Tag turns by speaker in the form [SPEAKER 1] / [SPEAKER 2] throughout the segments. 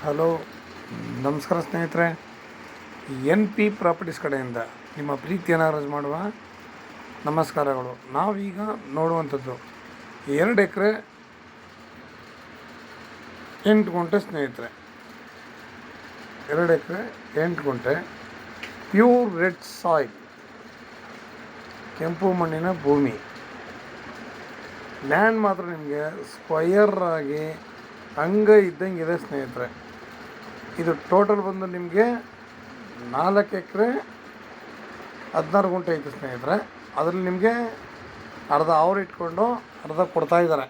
[SPEAKER 1] Hello, ನಮಸ್ಕಾರ ಸ್ನೇಹಿತರೆ. N P properties ಕಡೆಯಿಂದ ನಿಮ್ಮ ಪ್ರೀತಿಯನ್ನು ಅರ್ಜಿ ಮಾಡುವ ನಮಸ್ಕಾರಗಳು. ನಾವೀಗ ನೋಡುವಂಥದ್ದು 2 ಎಕರೆ 8 ಗುಂಟೆ ಸ್ನೇಹಿತರೆ. 2 ಎಕರೆ 8 ಗುಂಟೆ ಪ್ಯೂರ್ ರೆಡ್ ಸಾಯಿಲ್, ಕೆಂಪು ಮಣ್ಣಿನ ಭೂಮಿ. ಲ್ಯಾಂಡ್ ಮಾತ್ರ ನಿಮಗೆ ಸ್ಕ್ವಯರ್ ಆಗಿ ಹಂಗ ಇದ್ದಂಗೆ ಇದೆ ಸ್ನೇಹಿತರೆ. ಇದು ಟೋಟಲ್ ಬಂದು ನಿಮಗೆ 4 ಎಕರೆ 16 ಗುಂಟೆ ಐತೆ ಸ್ನೇಹಿತರೆ. ಅದರಲ್ಲಿ ನಿಮಗೆ ಅರ್ಧ ಅವ್ರು ಇಟ್ಕೊಂಡು ಅರ್ಧ ಕೊಡ್ತಾಯಿದ್ದಾರೆ.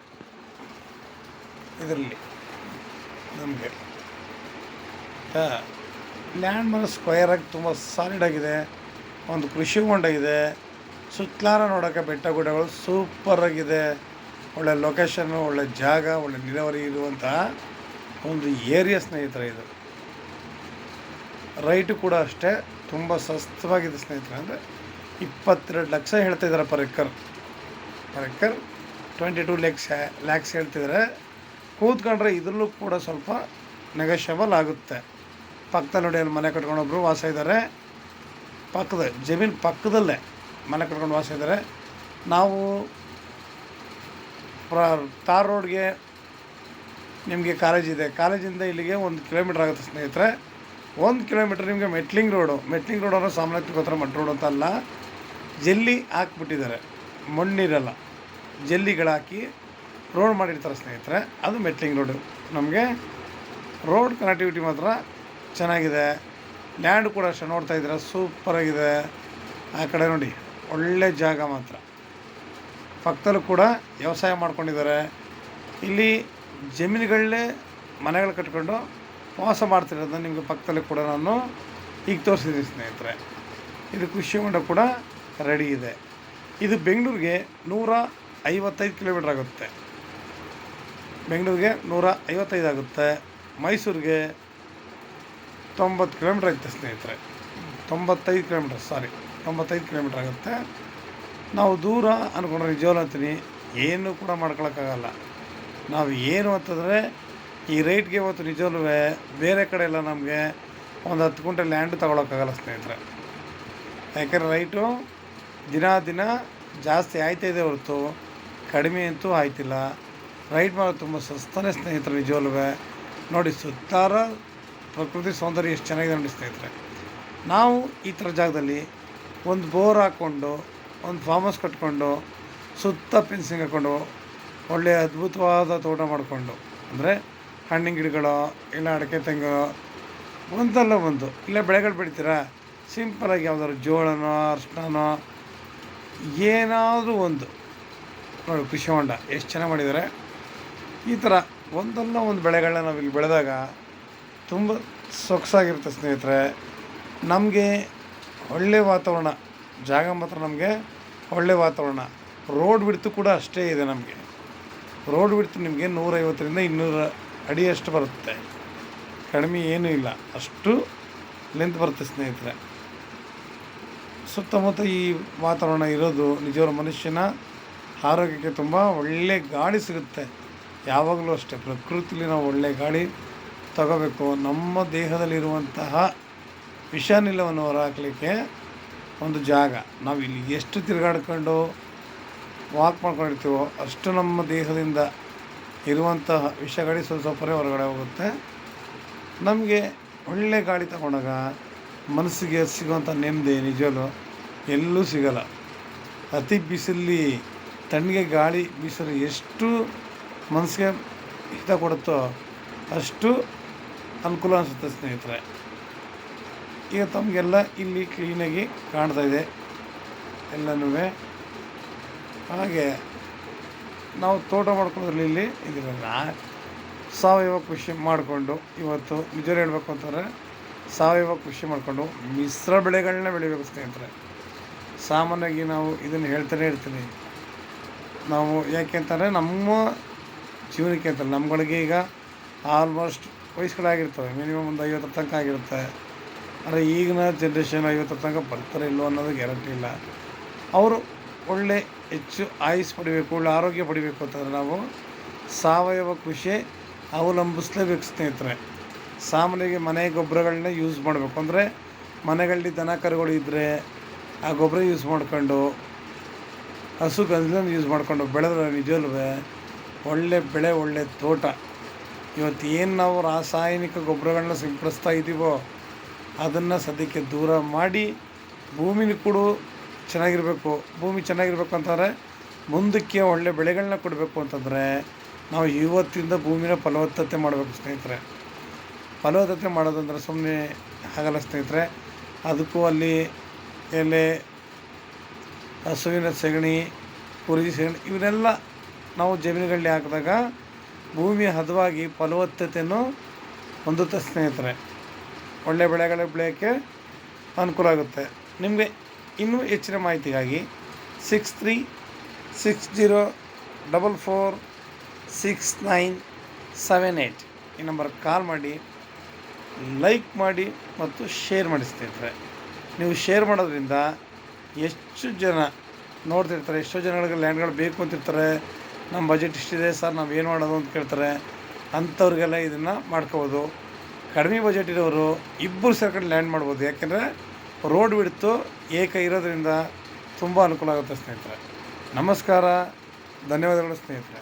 [SPEAKER 1] ಇದರಲ್ಲಿ ನಮಗೆ ಲ್ಯಾಂಡ್ ಮೇಲೆ ಸ್ಕ್ವಯರಾಗಿ ತುಂಬ ಸಾಲಿಡಾಗಿದೆ. ಒಂದು ಕೃಷಿ ಹೊಂಡ ಇದೆ. ಸುತ್ತಲಾರ ನೋಡೋಕ್ಕೆ ಬೆಟ್ಟ ಗುಡ್ಡಗಳು ಸೂಪರಾಗಿದೆ. ಒಳ್ಳೆ ಲೊಕೇಶನ್ನು, ಒಳ್ಳೆ ಜಾಗ, ಒಳ್ಳೆ ನೀರಾವರಿ ಇರುವಂತಹ ಒಂದು ಏರಿಯಾ ಸ್ನೇಹಿತರೆ. ಇದು ರೈಟು ಕೂಡ ಅಷ್ಟೇ ತುಂಬ ಸಸ್ತವಾಗಿದೆ ಸ್ನೇಹಿತರೆ. ಅಂದರೆ 22 ಲಕ್ಷ ಹೇಳ್ತಾಯಿದ್ದಾರೆ ಪರ್ ಎಕರ್ 22 ಲ್ಯಾಕ್ಸ್ ಹೇಳ್ತಿದ್ದಾರೆ. ಕೂತ್ಕೊಂಡ್ರೆ ಇದರಲ್ಲೂ ಕೂಡ ಸ್ವಲ್ಪ ನೆಗೋಷಿಯಬಲ್ ಆಗುತ್ತೆ. ಪಕ್ಕದಲ್ಲಿ ನೋಡಿ, ಅಲ್ಲಿ ಮನೆ ಕಟ್ಕೊಂಡೊಬ್ರು ವಾಸ ಇದ್ದಾರೆ. ಜಮೀನು ಪಕ್ಕದಲ್ಲೇ ಮನೆ ಕಟ್ಕೊಂಡು ವಾಸ ಇದ್ದಾರೆ. ನಾವು ತಾರ್ ರೋಡ್ಗೆ ನಿಮಗೆ ಕಾಲೇಜ್ ಇದೆ. ಕಾಲೇಜಿಂದ ಇಲ್ಲಿಗೆ 1 ಕಿಲೋಮೀಟ್ರ್ ಆಗುತ್ತೆ ಸ್ನೇಹಿತರೆ. 1 ಕಿಲೋಮೀಟ್ರ್ ನಿಮಗೆ ಮೆಟ್ಲಿಂಗ್ ರೋಡು ಅಂದರೆ ಸಾಮಾನ್ಯ ತಿಳ್ಕೊತಾರೆ ಮಡ್ ರೋಡ್ ಅಂತ ಅಲ್ಲ. ಜಲ್ಲಿ ಹಾಕ್ಬಿಟ್ಟಿದ್ದಾರೆ, ಮಣ್ಣಿರಲ್ಲ, ಜಲ್ಲಿಗಳು ಹಾಕಿ ರೋಡ್ ಮಾಡಿರ್ತಾರೆ ಸ್ನೇಹಿತರೆ. ಅದು ಮೆಟ್ಲಿಂಗ್ ರೋಡು. ನಮಗೆ ರೋಡ್ ಕನೆಕ್ಟಿವಿಟಿ ಮಾತ್ರ ಚೆನ್ನಾಗಿದೆ. ಲ್ಯಾಂಡ್ ಕೂಡ ಅಷ್ಟೇ ನೋಡ್ತಾ ಇದ್ದೀರ, ಸೂಪರಾಗಿದೆ. ಆ ಕಡೆ ನೋಡಿ, ಒಳ್ಳೆ ಜಾಗ ಮಾತ್ರ. ಪಕ್ಕದಲ್ಲೂ ಕೂಡ ವ್ಯವಸಾಯ ಮಾಡ್ಕೊಂಡಿದ್ದಾರೆ. ಇಲ್ಲಿ ಜಮೀನುಗಳನ್ನೇ ಮನೆಗಳು ಕಟ್ಕೊಂಡು ವಾಸ ಮಾಡ್ತಿರೋದನ್ನ ನಿಮಗೆ ಪಕ್ಕದಲ್ಲಿ ಕೂಡ ನಾನು ಈಗ ತೋರಿಸಿದ್ದೀನಿ ಸ್ನೇಹಿತರೆ. ಇದು ಕೃಷಿ ಹೊಂಡ ಕೂಡ ರೆಡಿ ಇದೆ. ಇದು ಬೆಂಗಳೂರಿಗೆ 155 ಕಿಲೋಮೀಟ್ರ್ ಆಗುತ್ತೆ. ಬೆಂಗಳೂರಿಗೆ 155 ಆಗುತ್ತೆ. ಮೈಸೂರಿಗೆ 90 ಕಿಲೋಮೀಟ್ರ್ ಆಗುತ್ತೆ ಸ್ನೇಹಿತರೆ. 95 ಕಿಲೋಮೀಟ್ರ್ ಆಗುತ್ತೆ. ನಾವು ದೂರ ಅಂದ್ಕೊಂಡ್ರೆ ನಿಜವಲ್ಲ ಅಂತೀನಿ, ಏನೂ ಕೂಡ ಮಾಡ್ಕೊಳಕ್ಕಾಗಲ್ಲ. ನಾವು ಏನು ಅಂತಂದರೆ ಈ ರೈಟ್ಗೆ ಇವತ್ತು ನಿಜವೂ ಬೇರೆ ಕಡೆ ಎಲ್ಲ ನಮಗೆ ಒಂದು 10 ಗುಂಟೆ ಲ್ಯಾಂಡ್ ತೊಗೊಳಕ್ಕಾಗಲ್ಲ ಸ್ನೇಹಿತರೆ. ಯಾಕೆಂದರೆ ರೈಟು ದಿನ ಜಾಸ್ತಿ ಆಯ್ತಾಯಿದೆ ಹೊರತು ಕಡಿಮೆ ಅಂತೂ ಆಯ್ತಿಲ್ಲ. ರೈಟ್ ಮಾಡೋದು ತುಂಬ ಸಸ್ತನೇ ಸ್ನೇಹಿತರೆ. ನಿಜವೂ ನೋಡಿ, ಸುತ್ತಾರ ಪ್ರಕೃತಿ ಸೌಂದರ್ಯ ಎಷ್ಟು ಚೆನ್ನಾಗಿದೆ ನೋಡಿ ಸ್ನೇಹಿತರೆ. ನಾವು ಈ ಥರ ಜಾಗದಲ್ಲಿ ಒಂದು ಬೋರ್ ಹಾಕ್ಕೊಂಡು, ಒಂದು ಫಾರ್ಮ್ ಹೌಸ್ ಕಟ್ಕೊಂಡು, ಸುತ್ತ ಫೆನ್ಸಿಂಗ್ ಹಾಕ್ಕೊಂಡು, ಒಳ್ಳೆಯ ಅದ್ಭುತವಾದ ತೋಟ ಮಾಡಿಕೊಂಡು, ಅಂದರೆ ಹಣ್ಣಿನ ಗಿಡಗಳು ಇಲ್ಲ ಅಡಿಕೆ ತೆಂಗು ಒಂದಲ್ಲ ಒಂದು ಇಲ್ಲ ಬೆಳೆಗಳು ಬೆಳಿತೀರಾ, ಸಿಂಪಲಾಗಿ ಯಾವುದಾದ್ರು ಜೋಳನೋ ಅರ್ಶಿನೋ ಏನಾದರೂ ಒಂದು ನೋಡಿ. ಕೃಷಿ ಹೊಂಡ ಎಷ್ಟು ಚೆನ್ನಾಗಿ ಮಾಡಿದ್ದಾರೆ. ಈ ಥರ ಒಂದಲ್ಲ ಒಂದು ಬೆಳೆಗಳನ್ನ ನಾವು ಇಲ್ಲಿ ಬೆಳೆದಾಗ ತುಂಬ ಸೊಗಸಾಗಿರುತ್ತೆ ಸ್ನೇಹಿತರೆ. ನಮಗೆ ಒಳ್ಳೆಯ ವಾತಾವರಣ, ಜಾಗ ಮಾತ್ರ ನಮಗೆ ಒಳ್ಳೆಯ ವಾತಾವರಣ. ರೋಡ್ ಬಿಡ್ತು ಕೂಡ ಅಷ್ಟೇ ಇದೆ. ನಮಗೆ ರೋಡ್ ಬಿಡ್ತು ನಿಮಗೆ 150ರಿಂದ 200 ಅಡಿಯಷ್ಟು ಬರುತ್ತೆ. ಕಡಿಮೆ ಏನೂ ಇಲ್ಲ, ಅಷ್ಟು ಲೆಂತ್ ಬರುತ್ತೆ ಸ್ನೇಹಿತರೆ. ಸುತ್ತಮುತ್ತ ಈ ವಾತಾವರಣ ಇರೋದು ನಿಜವಾದ ಮನುಷ್ಯನ ಆರೋಗ್ಯಕ್ಕೆ ತುಂಬ ಒಳ್ಳೆಯ ಗಾಳಿ ಸಿಗುತ್ತೆ. ಯಾವಾಗಲೂ ಅಷ್ಟೇ ಪ್ರಕೃತಿಲಿ ನಾವು ಒಳ್ಳೆಯ ಗಾಳಿ ತಗೋಬೇಕು. ನಮ್ಮ ದೇಹದಲ್ಲಿರುವಂತಹ ವಿಷಾನಿಲವನ್ನು ಹೊರಹಾಕಲಿಕ್ಕೆ ಒಂದು ಜಾಗ. ನಾವು ಇಲ್ಲಿ ಎಷ್ಟು ತಿರುಗಾಡ್ಕೊಂಡು ವಾಕ್ ಮಾಡ್ಕೊಂಡಿರ್ತೀವೋ ಅಷ್ಟು ನಮ್ಮ ದೇಹದಿಂದ ಇರುವಂತಹ ವಿಷಗಾಳಿ ಸ್ವಲ್ಪರೇ ಹೊರಗಡೆ ಹೋಗುತ್ತೆ. ನಮಗೆ ಒಳ್ಳೆ ಗಾಳಿ ತಗೊಂಡಾಗ ಮನಸ್ಸಿಗೆ ಸಿಗುವಂಥ ನೆಮ್ಮದಿ ನಿಜವೂ ಎಲ್ಲೂ ಸಿಗಲ್ಲ. ಅತಿ ಬಿಸಿಲಿ ತಣ್ಣಗೆ ಗಾಳಿ ಬೀಸಲು ಎಷ್ಟು ಮನಸ್ಸಿಗೆ ಹಿತ ಕೊಡುತ್ತೋ ಅಷ್ಟು ಅನುಕೂಲ ಅನಿಸುತ್ತೆ ಸ್ನೇಹಿತರೆ. ಈಗ ತಮಗೆಲ್ಲ ಇಲ್ಲಿ ಕ್ಲೀನಾಗಿ ಕಾಣ್ತಾ ಇದೆ ಎಲ್ಲನೂ. ಹಾಗೆ ನಾವು ತೋಟ ಮಾಡ್ಕೊಳ್ಳೋದ್ರಲ್ಲಿ ಇಲ್ಲಿ ಇದನ್ನ ಸಾವಯವ ಕೃಷಿ ಮಾಡಿಕೊಂಡು, ಇವತ್ತು ನಿಜ ಹೇಳಬೇಕು ಅಂತಂದರೆ ಸಾವಯವ ಕೃಷಿ ಮಾಡಿಕೊಂಡು ಮಿಶ್ರ ಬೆಳೆಗಳನ್ನ ಬೆಳಿಬೇಕು ಸ್ನೇಹಿತರೆ. ಸಾಮಾನ್ಯವಾಗಿ ನಾವು ಇದನ್ನು ಹೇಳ್ತಾನೆ ಇರ್ತೀನಿ. ನಾವು ಯಾಕೆ ಅಂತಂದರೆ ನಮ್ಮ ಜೀವನಕ್ಕೆ ಅಂತಲ್ಲ, ನಮ್ಗಳಿಗೆ ಈಗ ಆಲ್ಮೋಸ್ಟ್ ವಯಸ್ಸುಗಳಾಗಿರ್ತವೆ. ಮಿನಿಮಮ್ ಒಂದು 50 ತನಕ ಆಗಿರುತ್ತೆ. ಆದರೆ ಈಗಿನ ಜನ್ರೇಷನ್ 50 ತನಕ ಬರ್ತಾರೆ ಇಲ್ಲೋ ಅನ್ನೋದು ಗ್ಯಾರಂಟಿ ಇಲ್ಲ. ಅವರು ಒಳ್ಳೆ ಹೆಚ್ಚು ಆಯುಸ್ ಪಡಿಬೇಕು, ಒಳ್ಳೆ ಆರೋಗ್ಯ ಪಡಿಬೇಕು ಅಂತಂದರೆ ನಾವು ಸಾವಯವ ಕೃಷಿ ಅವಲಂಬಿಸಲೇಬೇಕು ಸ್ನೇಹಿತರೆ. ಸಾಮಾನ್ಯವಾಗಿ ಮನೆ ಗೊಬ್ಬರಗಳನ್ನ ಯೂಸ್ ಮಾಡಬೇಕು. ಅಂದರೆ ಮನೆಗಳಲ್ಲಿ ದನ ಕರುಗಳು ಇದ್ದರೆ ಆ ಗೊಬ್ಬರ ಯೂಸ್ ಮಾಡ್ಕೊಂಡು, ಹಸು ಗಂಜಲನ್ನು ಯೂಸ್ ಮಾಡ್ಕೊಂಡು ಬೆಳೆದ್ರೆ ನಿಜವೂ ಒಳ್ಳೆ ಬೆಳೆ, ಒಳ್ಳೆ ತೋಟ. ಇವತ್ತು ಏನು ನಾವು ರಾಸಾಯನಿಕ ಗೊಬ್ಬರಗಳನ್ನ ಸಿಂಪಡಿಸ್ತಾ ಇದ್ದೀವೋ ಅದನ್ನು ಸದ್ಯಕ್ಕೆ ದೂರ ಮಾಡಿ ಭೂಮಿನ ಕೂಡ ಚೆನ್ನಾಗಿರಬೇಕು. ಭೂಮಿ ಚೆನ್ನಾಗಿರ್ಬೇಕು ಅಂತಂದರೆ ಮುಂದಕ್ಕೆ ಒಳ್ಳೆ ಬೆಳೆಗಳನ್ನ ಕೊಡಬೇಕು ಅಂತಂದರೆ ನಾವು ಇವತ್ತಿಂದ ಭೂಮಿನ ಫಲವತ್ತತೆ ಮಾಡಬೇಕು ಸ್ನೇಹಿತರೆ. ಫಲವತ್ತತೆ ಮಾಡೋದಂದ್ರೆ ಸುಮ್ಮನೆ ಆಗಲ್ಲ ಸ್ನೇಹಿತರೆ. ಅದಕ್ಕೂ ಅಲ್ಲಿ ಎಲೆ, ಹಸುವಿನ ಸಗಣಿ, ಕುರಿ ಸಗಣಿ ಇವನ್ನೆಲ್ಲ ನಾವು ಜಮೀನುಗಳಲ್ಲಿ ಹಾಕಿದಾಗ ಭೂಮಿ ಹದವಾಗಿ ಫಲವತ್ತತೆಯನ್ನು ಹೊಂದುತ್ತೆ ಸ್ನೇಹಿತರೆ. ಒಳ್ಳೆಯ ಬೆಳೆಗಳ ಬೆಳೆಯೋಕ್ಕೆ ಅನುಕೂಲ ಆಗುತ್ತೆ. ನಿಮಗೆ ಇನ್ನೂ ಹೆಚ್ಚಿನ ಮಾಹಿತಿಗಾಗಿ 6360446978 ಈ ನಂಬರ್ಗೆ ಕಾಲ್ ಮಾಡಿ, ಲೈಕ್ ಮಾಡಿ ಮತ್ತು ಶೇರ್ ಮಾಡಿ ಸ್ನೇಹಿತರೆ. ನೀವು ಶೇರ್ ಮಾಡೋದ್ರಿಂದ ಎಷ್ಟು ಜನ ನೋಡ್ತಿರ್ತಾರೆ, ಎಷ್ಟೋ ಜನಗಳಿಗೆ ಲ್ಯಾಂಡ್ಗಳು ಬೇಕು ಅಂತಿರ್ತಾರೆ. ನಮ್ಮ ಬಜೆಟ್ ಇಷ್ಟಿದೆ ಸರ್, ನಾವು ಏನು ಮಾಡೋದು ಅಂತ ಕೇಳ್ತಾರೆ. ಅಂಥವ್ರಿಗೆಲ್ಲ ಇದನ್ನು ಮಾಡ್ಕೋಬೋದು. ಕಡಿಮೆ ಬಜೆಟ್ ಇರೋರು ಇಬ್ಬರು ಸೇರ್ಕೊಂಡು ಲ್ಯಾಂಡ್ ಮಾಡ್ಬೋದು. ಯಾಕೆಂದರೆ ರೋಡ್ ಬಿಡ್ತು ಏಕ ಇರೋದ್ರಿಂದ ತುಂಬ ಅನುಕೂಲ ಆಗುತ್ತೆ ಸ್ನೇಹಿತರೆ. ನಮಸ್ಕಾರ, ಧನ್ಯವಾದಗಳು ಸ್ನೇಹಿತರೆ.